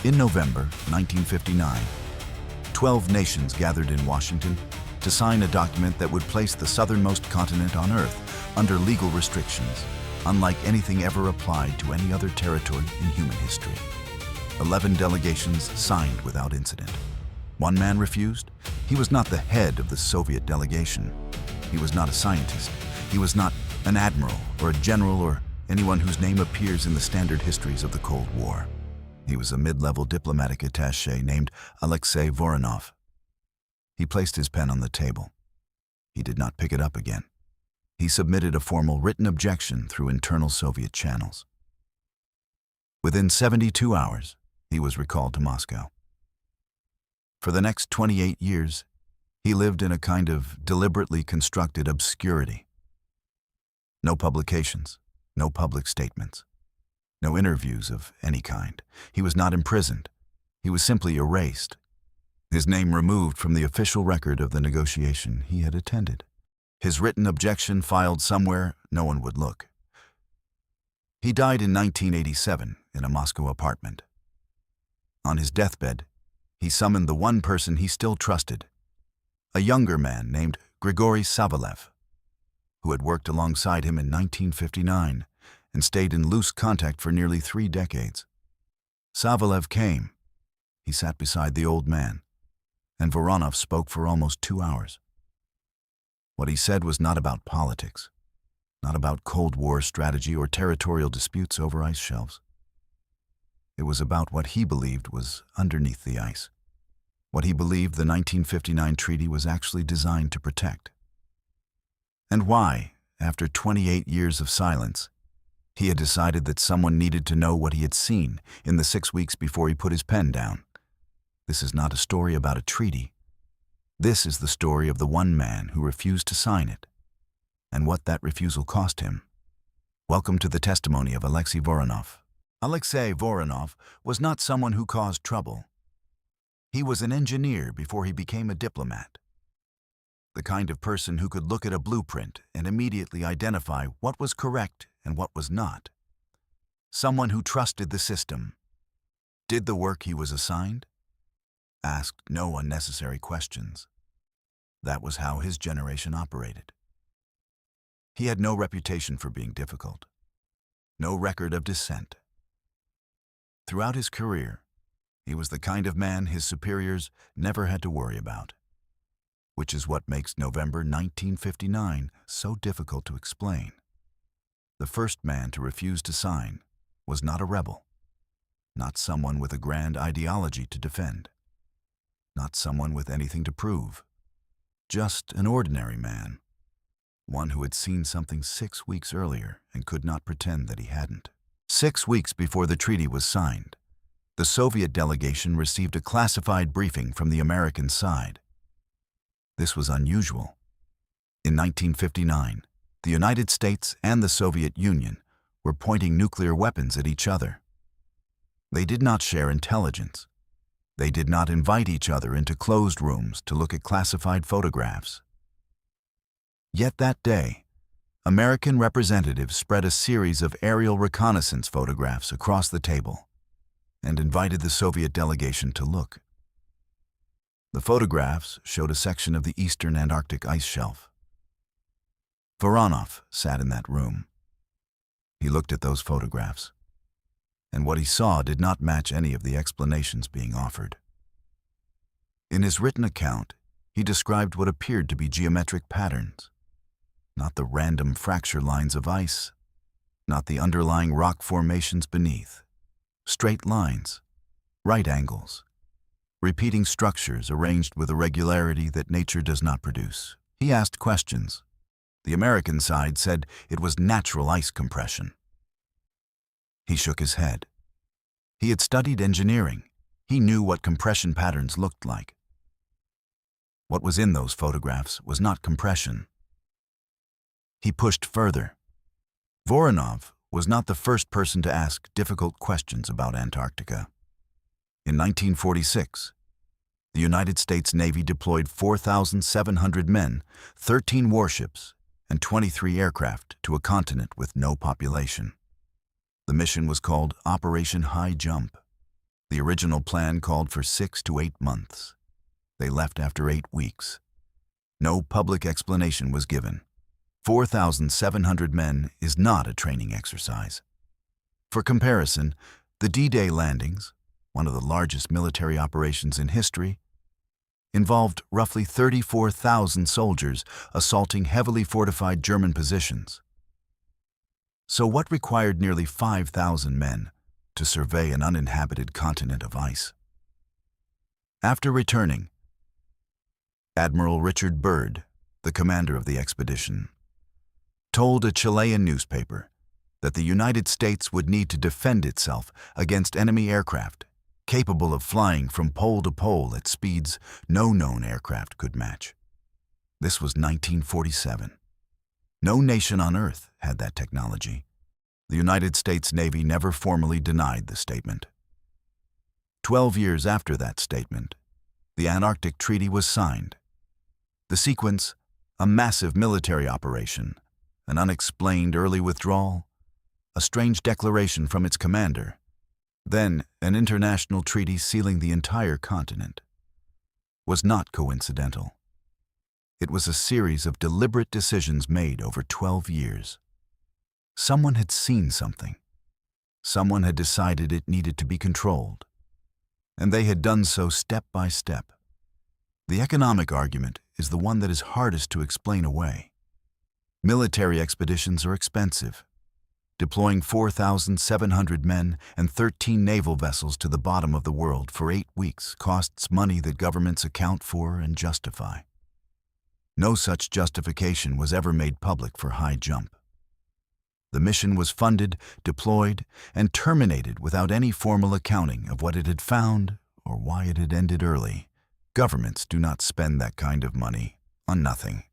In November 1959, 12 nations gathered in Washington to sign a document that would place the southernmost continent on Earth under legal restrictions, unlike anything ever applied to any other territory in human history. 11 delegations signed without incident. One man refused. He was not the head of the Soviet delegation. He was not a scientist. He was not an admiral or a general or anyone whose name appears in the standard histories of the Cold War. He was a mid-level diplomatic attaché named Alexei Voronov. He placed his pen on the table. He did not pick it up again. He submitted a formal written objection through internal Soviet channels. Within 72 hours, he was recalled to Moscow. For the next 28 years, he lived in a kind of deliberately constructed obscurity. No publications, no public statements, no interviews of any kind. He was not imprisoned. He was simply erased. His name removed from the official record of the negotiation he had attended. His written objection filed somewhere no one would look. He died in 1987 in a Moscow apartment. On his deathbed, he summoned the one person he still trusted, a younger man named Grigory Savalev, who had worked alongside him in 1959 and stayed in loose contact for nearly 3 decades. Savalev came. He sat beside the old man, and Voronov spoke for almost 2 hours. What he said was not about politics, not about Cold War strategy or territorial disputes over ice shelves. It was about what he believed was underneath the ice, what he believed the 1959 treaty was actually designed to protect. And why, after 28 years of silence, he had decided that someone needed to know what he had seen in the 6 weeks before he put his pen down. This is not a story about a treaty. This is the story of the one man who refused to sign it, and what that refusal cost him. Welcome to the testimony of Alexei Voronov. Alexei Voronov was not someone who caused trouble. He was an engineer before he became a diplomat. The kind of person who could look at a blueprint and immediately identify what was correct and what was not. Someone who trusted the system, did the work he was assigned, asked no unnecessary questions. That was how his generation operated. He had no reputation for being difficult, no record of dissent. Throughout his career, he was the kind of man his superiors never had to worry about, which is what makes November 1959 so difficult to explain. The first man to refuse to sign was not a rebel, not someone with a grand ideology to defend, not someone with anything to prove, just an ordinary man, one who had seen something 6 weeks earlier and could not pretend that he hadn't. 6 weeks before the treaty was signed, the Soviet delegation received a classified briefing from the American side. This was unusual. In 1959, the United States and the Soviet Union were pointing nuclear weapons at each other. They did not share intelligence. They did not invite each other into closed rooms to look at classified photographs. Yet that day, American representatives spread a series of aerial reconnaissance photographs across the table and invited the Soviet delegation to look. The photographs showed a section of the eastern Antarctic ice shelf. Voronov sat in that room. He looked at those photographs, and what he saw did not match any of the explanations being offered. In his written account, he described what appeared to be geometric patterns, not the random fracture lines of ice, not the underlying rock formations beneath. Straight lines, right angles, repeating structures arranged with a regularity that nature does not produce. He asked questions. The American side said it was natural ice compression. He shook his head. He had studied engineering. He knew what compression patterns looked like. What was in those photographs was not compression. He pushed further. Voronov was not the first person to ask difficult questions about Antarctica. In 1946, the United States Navy deployed 4,700 men, 13 warships, and 23 aircraft to a continent with no population. The mission was called Operation High Jump. The original plan called for 6 to 8 months. They left after 8 weeks. No public explanation was given. 4,700 men is not a training exercise. For comparison, the D-Day landings, one of the largest military operations in history, involved roughly 34,000 soldiers assaulting heavily fortified German positions. So what required nearly 5,000 men to survey an uninhabited continent of ice? After returning, Admiral Richard Byrd, the commander of the expedition, told a Chilean newspaper that the United States would need to defend itself against enemy aircraft capable of flying from pole to pole at speeds no known aircraft could match. This was 1947. No nation on Earth had that technology. The United States Navy never formally denied the statement. 12 years after that statement, the Antarctic Treaty was signed. The sequence, a massive military operation, an unexplained early withdrawal, a strange declaration from its commander, then an international treaty sealing the entire continent, was not coincidental. It was a series of deliberate decisions made over 12 years. Someone had seen something. Someone had decided it needed to be controlled. And they had done so step by step. The economic argument is the one that is hardest to explain away. Military expeditions are expensive. Deploying 4,700 men and 13 naval vessels to the bottom of the world for 8 weeks costs money that governments account for and justify. No such justification was ever made public for High Jump. The mission was funded, deployed, and terminated without any formal accounting of what it had found or why it had ended early. Governments do not spend that kind of money on nothing.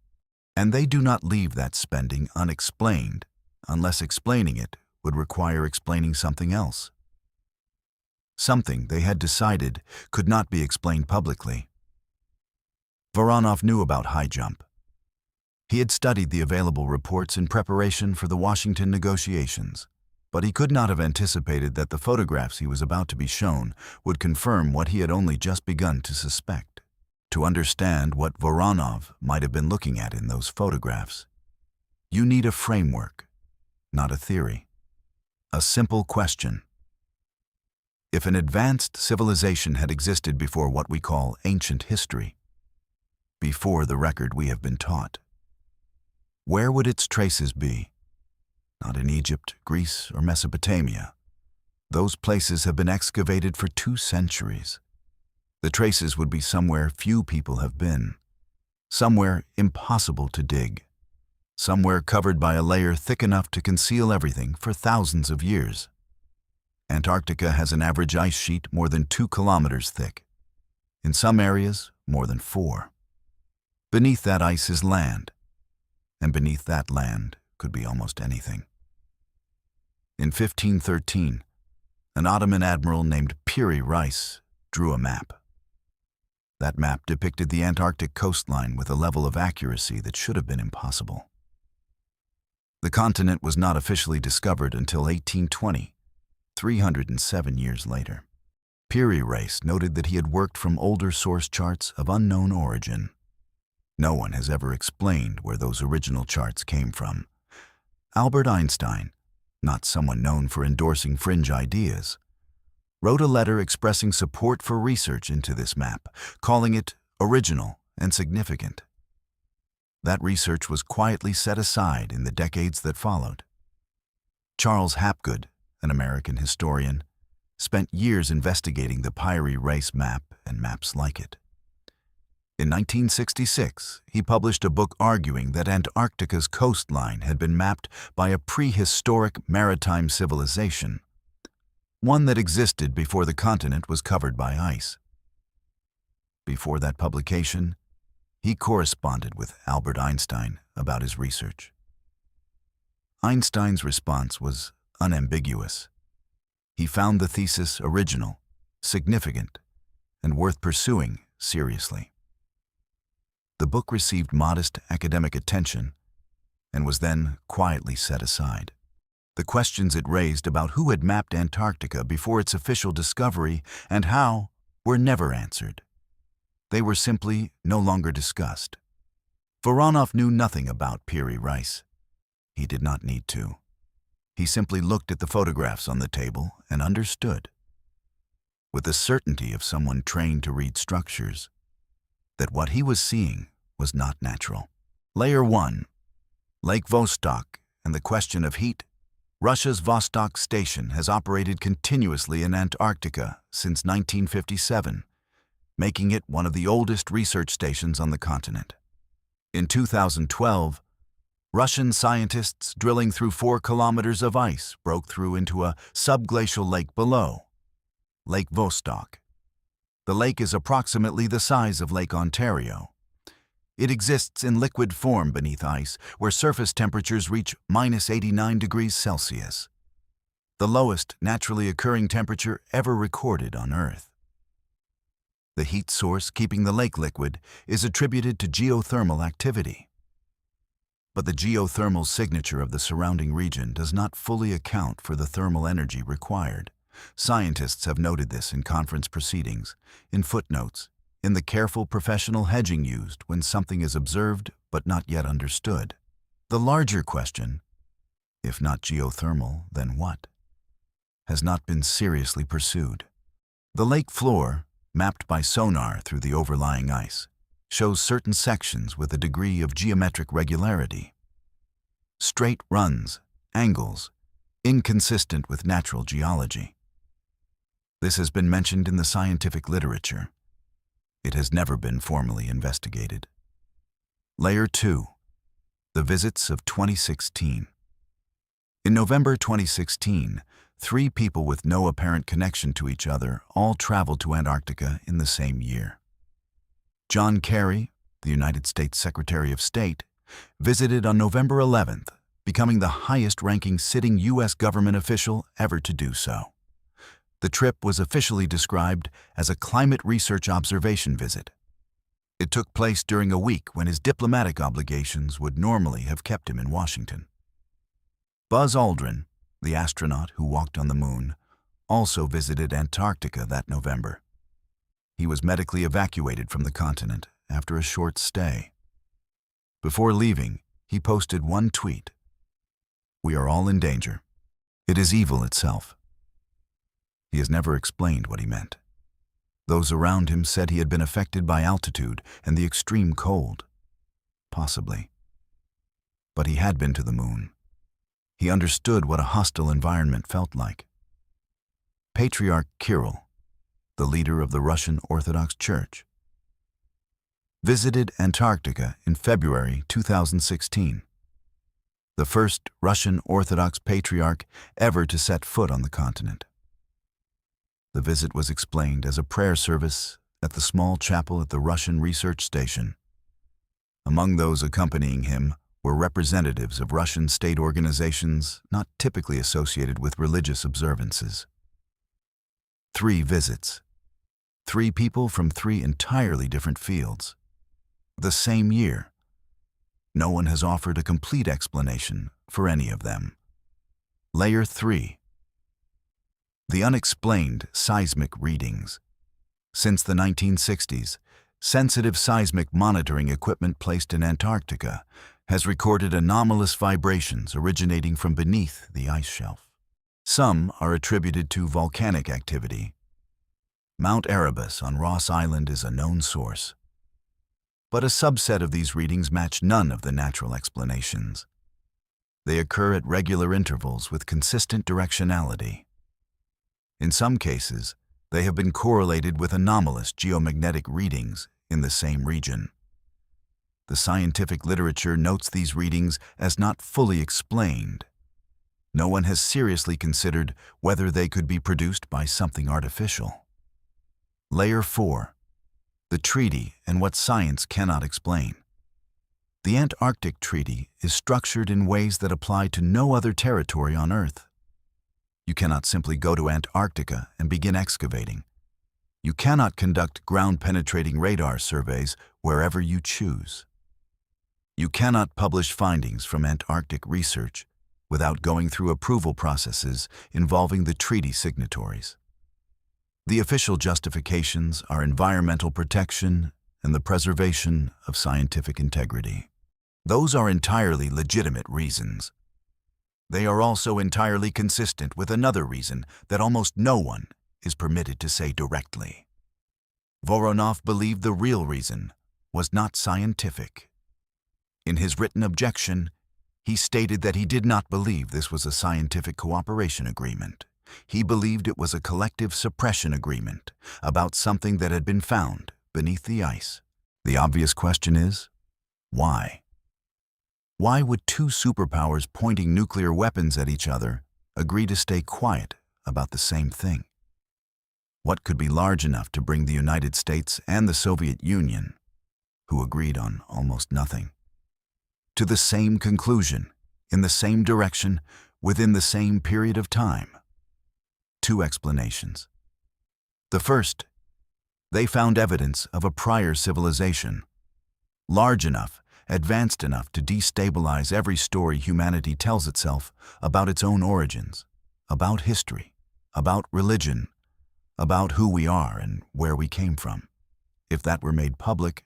And they do not leave that spending unexplained unless explaining it would require explaining something else. Something they had decided could not be explained publicly. Voronov knew about High Jump. He had studied the available reports in preparation for the Washington negotiations, but he could not have anticipated that the photographs he was about to be shown would confirm what he had only just begun to suspect. To understand what Voronov might have been looking at in those photographs, you need a framework, not a theory. A simple question. If an advanced civilization had existed before what we call ancient history, before the record we have been taught, where would its traces be? Not in Egypt, Greece, or Mesopotamia. Those places have been excavated for 2 centuries. The traces would be somewhere few people have been, somewhere impossible to dig, somewhere covered by a layer thick enough to conceal everything for thousands of years. Antarctica has an average ice sheet more than 2 kilometers thick. In some areas, more than 4. Beneath that ice is land, and beneath that land could be almost anything. In 1513, an Ottoman admiral named Piri Reis drew a map. That map depicted the Antarctic coastline with a level of accuracy that should have been impossible. The continent was not officially discovered until 1820, 307 years later. Piri Reis noted that he had worked from older source charts of unknown origin. No one has ever explained where those original charts came from. Albert Einstein, not someone known for endorsing fringe ideas, wrote a letter expressing support for research into this map, calling it original and significant. That research was quietly set aside in the decades that followed. Charles Hapgood, an American historian, spent years investigating the Piri Reis map and maps like it. In 1966, he published a book arguing that Antarctica's coastline had been mapped by a prehistoric maritime civilization, one that existed before the continent was covered by ice. Before that publication, he corresponded with Albert Einstein about his research. Einstein's response was unambiguous. He found the thesis original, significant, and worth pursuing seriously. The book received modest academic attention and was then quietly set aside. The questions it raised about who had mapped Antarctica before its official discovery and how were never answered. They were simply no longer discussed. Voronoff knew nothing about Piri Reis. He did not need to. He simply looked at the photographs on the table and understood, with the certainty of someone trained to read structures, that what he was seeing was not natural. Layer 1. Lake Vostok and the question of heat. Russia's Vostok station has operated continuously in Antarctica since 1957, making it one of the oldest research stations on the continent. In 2012, Russian scientists drilling through 4 kilometers of ice broke through into a subglacial lake below, Lake Vostok. The lake is approximately the size of Lake Ontario. It exists in liquid form beneath ice, where surface temperatures reach -89 degrees Celsius, the lowest naturally occurring temperature ever recorded on Earth. The heat source keeping the lake liquid is attributed to geothermal activity. But the geothermal signature of the surrounding region does not fully account for the thermal energy required. Scientists have noted this in conference proceedings, in footnotes, in the careful professional hedging used when something is observed but not yet understood. The larger question, if not geothermal, then what, has not been seriously pursued. The lake floor, mapped by sonar through the overlying ice, shows certain sections with a degree of geometric regularity. Straight runs, angles, inconsistent with natural geology. This has been mentioned in the scientific literature. It has never been formally investigated. Layer 2. The visits of 2016. In November 2016, 3 people with no apparent connection to each other all traveled to Antarctica in the same year. John Kerry, the United States Secretary of State, visited on November 11th, becoming the highest-ranking sitting U.S. government official ever to do so. The trip was officially described as a climate research observation visit. It took place during a week when his diplomatic obligations would normally have kept him in Washington. Buzz Aldrin, the astronaut who walked on the moon, also visited Antarctica that November. He was medically evacuated from the continent after a short stay. Before leaving, he posted one tweet: "We are all in danger. It is evil itself." He has never explained what he meant. Those around him said he had been affected by altitude and the extreme cold. Possibly. But he had been to the moon. He understood what a hostile environment felt like. Patriarch Kirill, the leader of the Russian Orthodox Church, visited Antarctica in February 2016, the first Russian Orthodox patriarch ever to set foot on the continent. The visit was explained as a prayer service at the small chapel at the Russian research station. Among those accompanying him were representatives of Russian state organizations not typically associated with religious observances. 3 visits. 3 people from 3 entirely different fields. The same year. No one has offered a complete explanation for any of them. Layer 3. The unexplained seismic readings. Since the 1960s, sensitive seismic monitoring equipment placed in Antarctica has recorded anomalous vibrations originating from beneath the ice shelf. Some are attributed to volcanic activity. Mount Erebus on Ross Island is a known source. But a subset of these readings match none of the natural explanations. They occur at regular intervals with consistent directionality. In some cases, they have been correlated with anomalous geomagnetic readings in the same region. The scientific literature notes these readings as not fully explained. No one has seriously considered whether they could be produced by something artificial. Layer 4. The treaty and what science cannot explain. The Antarctic Treaty is structured in ways that apply to no other territory on Earth. You cannot simply go to Antarctica and begin excavating. You cannot conduct ground-penetrating radar surveys wherever you choose. You cannot publish findings from Antarctic research without going through approval processes involving the treaty signatories. The official justifications are environmental protection and the preservation of scientific integrity. Those are entirely legitimate reasons. They are also entirely consistent with another reason that almost no one is permitted to say directly. Voronov believed the real reason was not scientific. In his written objection, he stated that he did not believe this was a scientific cooperation agreement. He believed it was a collective suppression agreement about something that had been found beneath the ice. The obvious question is, why? Why would two superpowers pointing nuclear weapons at each other agree to stay quiet about the same thing? What could be large enough to bring the United States and the Soviet Union, who agreed on almost nothing, to the same conclusion, in the same direction, within the same period of time? Two explanations. The first, they found evidence of a prior civilization, large enough, advanced enough to destabilize every story humanity tells itself about its own origins, about history, about religion, about who we are and where we came from. If that were made public,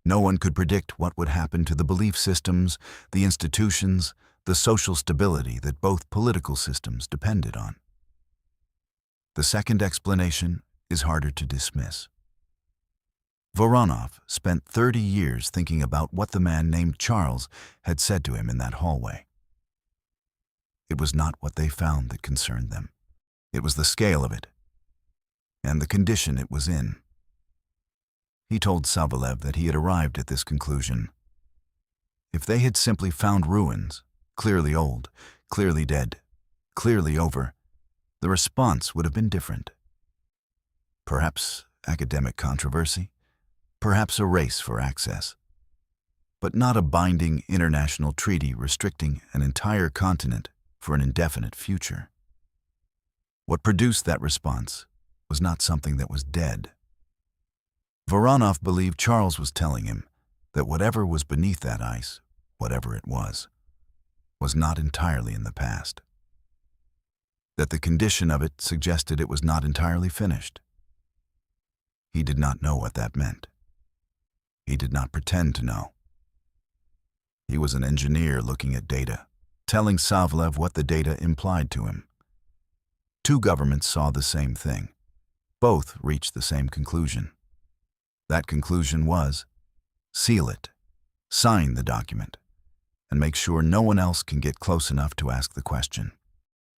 no one could predict what would happen to the belief systems, the institutions, the social stability that both political systems depended on. The second explanation is harder to dismiss. Voronov spent 30 years thinking about what the man named Charles had said to him in that hallway. It was not what they found that concerned them. It was the scale of it, and the condition it was in. He told Savelev that he had arrived at this conclusion. If they had simply found ruins, clearly old, clearly dead, clearly over, the response would have been different. Perhaps academic controversy, perhaps a race for access, but not a binding international treaty restricting an entire continent for an indefinite future. What produced that response was not something that was dead. Voronov believed Charles was telling him that whatever was beneath that ice, whatever it was not entirely in the past. That the condition of it suggested it was not entirely finished. He did not know what that meant. He did not pretend to know. He was an engineer looking at data, telling Savelev what the data implied to him. Two governments saw the same thing. Both reached the same conclusion. That conclusion was, seal it, sign the document, and make sure no one else can get close enough to ask the question.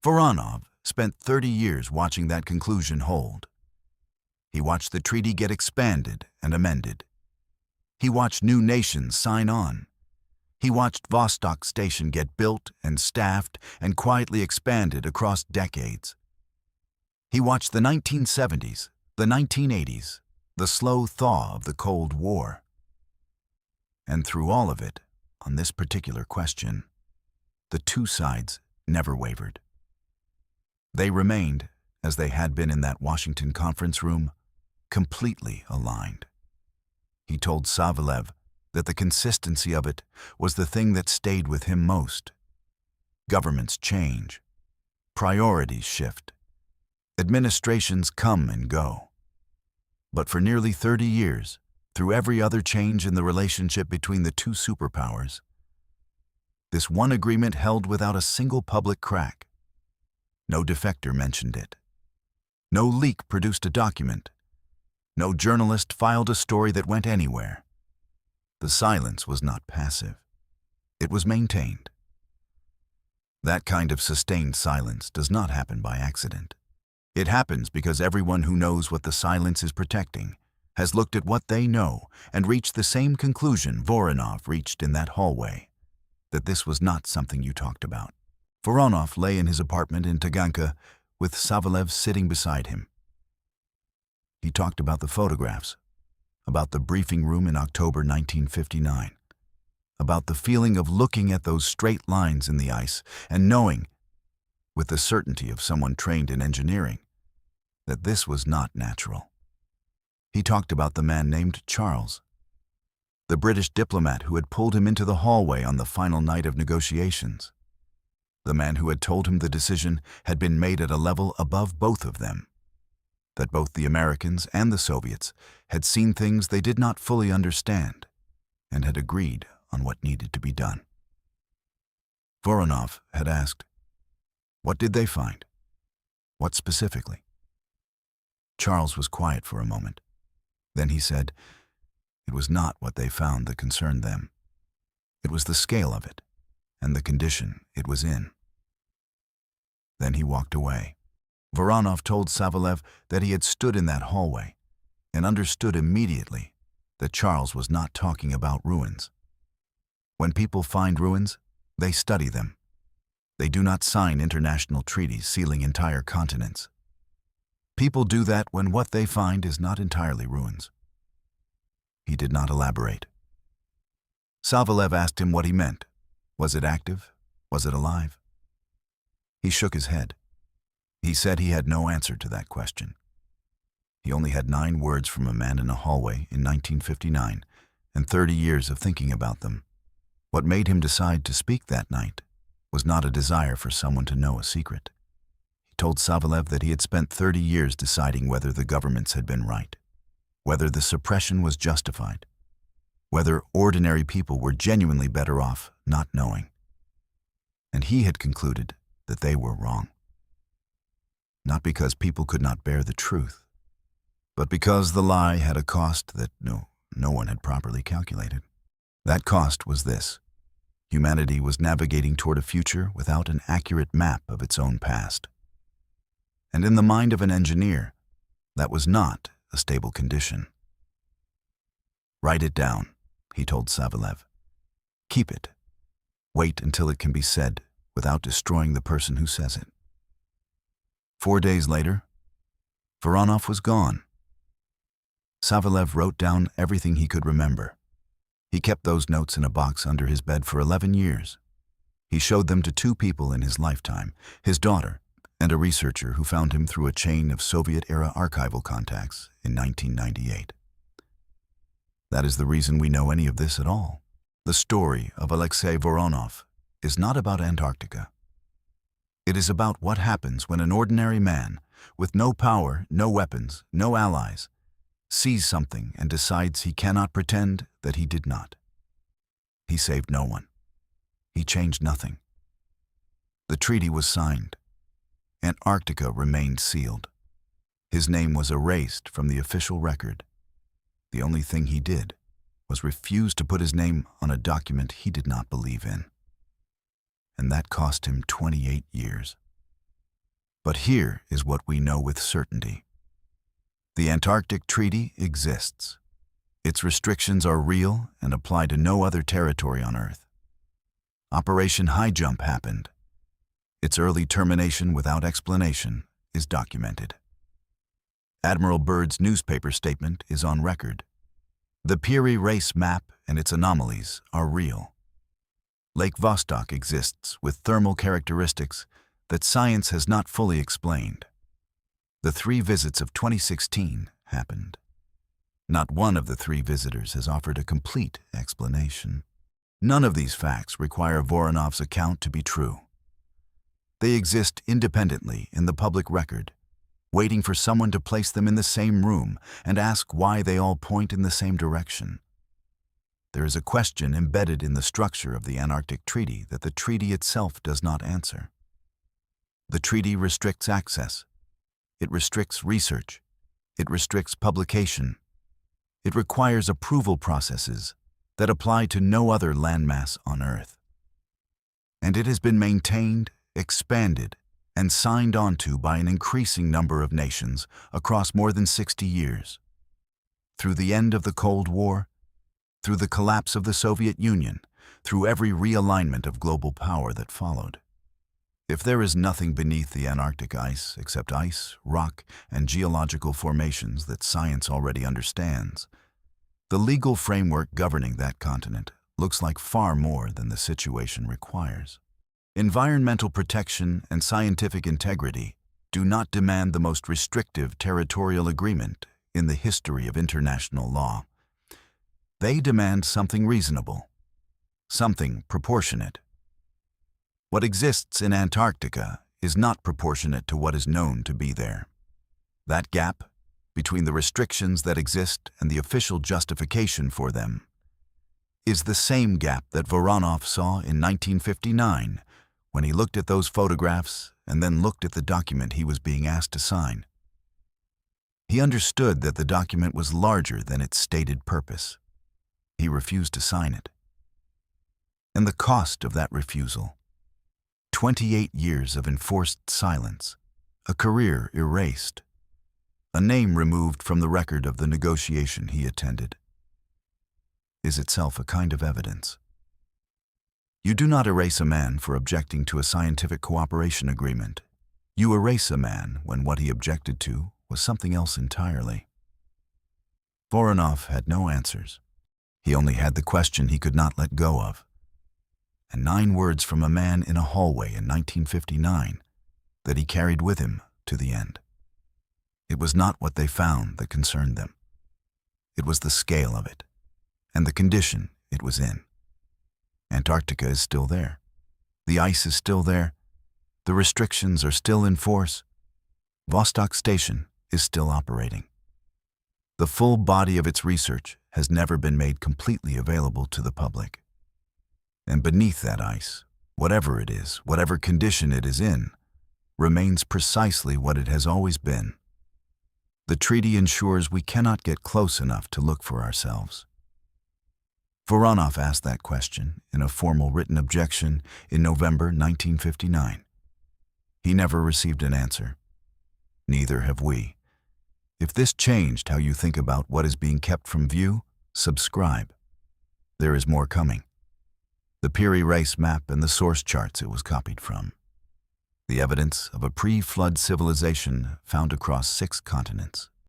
Voronov spent 30 years watching that conclusion hold. He watched the treaty get expanded and amended. He watched new nations sign on. He watched Vostok Station get built and staffed and quietly expanded across decades. He watched the 1970s, the 1980s, the slow thaw of the Cold War. And through all of it, on this particular question, the two sides never wavered. They remained, as they had been in that Washington conference room, completely aligned. He told Savelev that the consistency of it was the thing that stayed with him most. Governments change. Priorities shift. Administrations come and go. But for nearly 30 years, through every other change in the relationship between the two superpowers, this one agreement held without a single public crack. No defector mentioned it. No leak produced a document. No journalist filed a story that went anywhere. The silence was not passive. It was maintained. That kind of sustained silence does not happen by accident. It happens because everyone who knows what the silence is protecting has looked at what they know and reached the same conclusion Voronov reached in that hallway, that this was not something you talked about. Voronov lay in his apartment in Taganka with Savelev sitting beside him. He talked about the photographs, about the briefing room in October 1959, about the feeling of looking at those straight lines in the ice and knowing, with the certainty of someone trained in engineering, that this was not natural. He talked about the man named Charles, the British diplomat who had pulled him into the hallway on the final night of negotiations. the man who had told him the decision had been made at a level above both of them, that both the Americans and the Soviets had seen things they did not fully understand and had agreed on what needed to be done. Voronov had asked, "What did they find? What specifically?" Charles was quiet for a moment. Then he said, "It was not what they found that concerned them. It was the scale of it and the condition it was in." Then he walked away. Voronov told Savalev that he had stood in that hallway and understood immediately that Charles was not talking about ruins. When people find ruins, they study them. They do not sign international treaties sealing entire continents. People do that when what they find is not entirely ruins. He did not elaborate. Savalev asked him what he meant. Was it active? Was it alive? He shook his head. He said he had no answer to that question. He only had 9 words from a man in a hallway in 1959 and 30 years of thinking about them. What made him decide to speak that night was not a desire for someone to know a secret. He told Savalev that he had spent 30 years deciding whether the governments had been right, whether the suppression was justified, whether ordinary people were genuinely better off not knowing. And he had concluded that they were wrong. Not because people could not bear the truth, but because the lie had a cost that no one had properly calculated. That cost was this: humanity was navigating toward a future without an accurate map of its own past. And in the mind of an engineer, that was not a stable condition. "Write it down," he told Savalev. "Keep it. Wait until it can be said without destroying the person who says it." 4 days later, Voronov was gone. Savalev wrote down everything he could remember. He kept those notes in a box under his bed for 11 years. He showed them to 2 people in his lifetime, his daughter and a researcher who found him through a chain of Soviet-era archival contacts in 1998. That is the reason we know any of this at all. The story of Alexei Voronov is not about Antarctica. It is about what happens when an ordinary man, with no power, no weapons, no allies, sees something and decides he cannot pretend that he did not. He saved no one. He changed nothing. The treaty was signed. Antarctica remained sealed. His name was erased from the official record. The only thing he did was refuse to put his name on a document he did not believe in. And that cost him 28 years. But here is what we know with certainty. The Antarctic Treaty exists. Its restrictions are real and apply to no other territory on Earth. Operation High Jump happened. Its early termination without explanation is documented. Admiral Byrd's newspaper statement is on record. The Peary Race map and its anomalies are real. Lake Vostok exists with thermal characteristics that science has not fully explained. The 3 visits of 2016 happened. Not one of the 3 visitors has offered a complete explanation. None of these facts require Voronov's account to be true. They exist independently in the public record, waiting for someone to place them in the same room and ask why they all point in the same direction. There is a question embedded in the structure of the Antarctic Treaty that the treaty itself does not answer. The treaty restricts access. It restricts research. It restricts publication. It requires approval processes that apply to no other landmass on Earth. And it has been maintained, expanded, and signed onto by an increasing number of nations across more than 60 years. Through the end of the Cold War, through the collapse of the Soviet Union, through every realignment of global power that followed. If there is nothing beneath the Antarctic ice except ice, rock, and geological formations that science already understands, the legal framework governing that continent looks like far more than the situation requires. Environmental protection and scientific integrity do not demand the most restrictive territorial agreement in the history of international law. They demand something reasonable, something proportionate. What exists in Antarctica is not proportionate to what is known to be there. That gap, between the restrictions that exist and the official justification for them, is the same gap that Voronov saw in 1959 when he looked at those photographs and then looked at the document he was being asked to sign. He understood that the document was larger than its stated purpose. He refused to sign it. And the cost of that refusal: 28 years of enforced silence, a career erased, a name removed from the record of the negotiation he attended, is itself a kind of evidence. You do not erase a man for objecting to a scientific cooperation agreement. You erase a man when what he objected to was something else entirely. Voronov had no answers. He only had the question he could not let go of, and 9 words from a man in a hallway in 1959 that he carried with him to the end. It was not what they found that concerned them. It was the scale of it, and the condition it was in. Antarctica is still there. The ice is still there. The restrictions are still in force. Vostok Station is still operating. The full body of its research has never been made completely available to the public. And beneath that ice, whatever it is, whatever condition it is in, remains precisely what it has always been. The treaty ensures we cannot get close enough to look for ourselves. Voronov asked that question in a formal written objection in November 1959. He never received an answer. Neither have we. If this changed how you think about what is being kept from view, subscribe. There is more coming. The Piri Reis map and the source charts it was copied from. The evidence of a pre-flood civilization found across 6 continents.